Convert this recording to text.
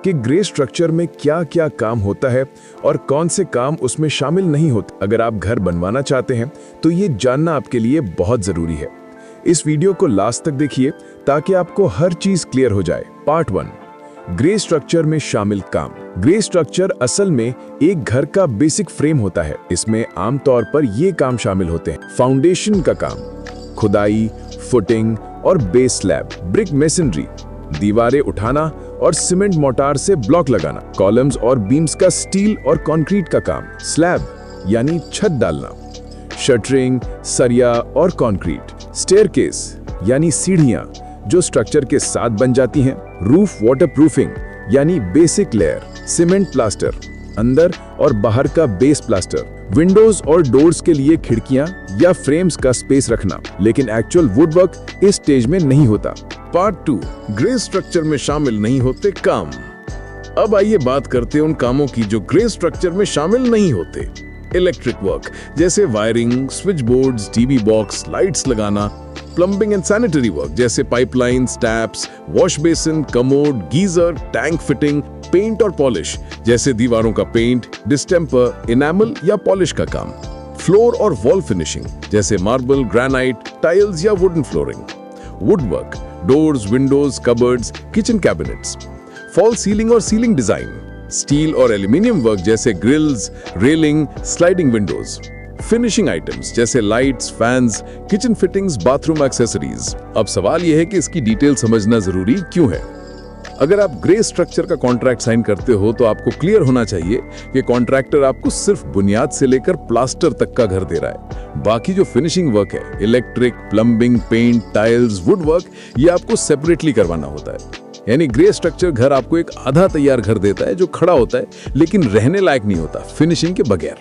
कि grey structure में क्या क्या काम होता है और कौन से काम उसमें शामिल नहीं होते। अगर आप घर बनवाना चाहते हैं तो ये जानना आपके लिए बहुत जरूरी है। इस वीडियो को लास्ट तक देखिए ताकि आपको हर चीज क्लियर हो जाए। पार्ट 1, ग्रे स्ट्रक्चर में शामिल काम। ग्रे स्ट्रक्चर असल में एक घर का बेसिक फ्रेम होता है। इसमें आमतौर पर ये काम शामिल होते हैं: फाउंडेशन का काम, खुदाई, फुटिंग और बेस स्लैब, ब्रिक मेसनरी, दीवारें उठाना और सीमेंट मोर्टार से ब्लॉक लगाना, कॉलम्स और बीम्स का स्टील और कंक्रीट का काम, स्लैब यानी छत डालना, शटरिंग, सरिया और कंक्रीट, स्टेयरकेस यानी सीढ़ियां जो स्ट्रक्चर के साथ बन जाती हैं, रूफ वाटरप्रूफिंग यानी बेसिक लेयर, सीमेंट प्लास्टर, अंदर और बाहर का बेस प्लास्टर, विंडोज और डोर्स के लिए खिड़कियां या फ्रेम्स का स्पेस रखना, लेकिन एक्चुअल वुडवर्क इस स्टेज में नहीं होता। पार्ट 2, ग्रे स्ट्रक्चर में शामिल नहीं होते काम। अब आइए बात करते हैं उन कामों की जो ग्रे स्ट्रक्चर में शामिल नहीं होते। इलेक्ट्रिक वर्क जैसे wiring, switch boards, TV box, lights लगाना, प्लम्बिंग एंड सैनिटरी वर्क जैसे pipelines, taps, wash basin, commode, geyser, tank fitting, paint और पॉलिश जैसे दीवारों का पेंट, डिस्टेम्पर, इनेमल या पॉलिश का काम, फ्लोर और वॉल फिनिशिंग जैसे मार्बल, ग्रेनाइट, टाइल्स या wooden flooring, woodwork, doors, windows, cupboards, kitchen cabinets, fall ceiling और सीलिंग डिजाइन, स्टील और एल्यूमिनियम वर्क जैसे grills, railing, sliding Windows, finishing items जैसे lights, fans, kitchen fittings, bathroom accessories. अब सवाल यह है कि इसकी डिटेल समझना जरूरी क्यों है। अगर आप ग्रे स्ट्रक्चर का कॉन्ट्रैक्ट साइन करते हो तो आपको क्लियर होना चाहिए कि कॉन्ट्रैक्टर आपको सिर्फ बुनियाद से लेकर प्लास्टर तक का घर दे रहा है। बाकी जो फिनिशिंग वर्क है, electric, plumbing, paint, tiles, woodwork, ये आपको सेपरेटली करवाना होता है। यानी ग्रे स्ट्रक्चर घर आपको एक आधा तैयार घर देता है जो खड़ा होता है लेकिन रहने लायक नहीं होता फिनिशिंग के बगैर।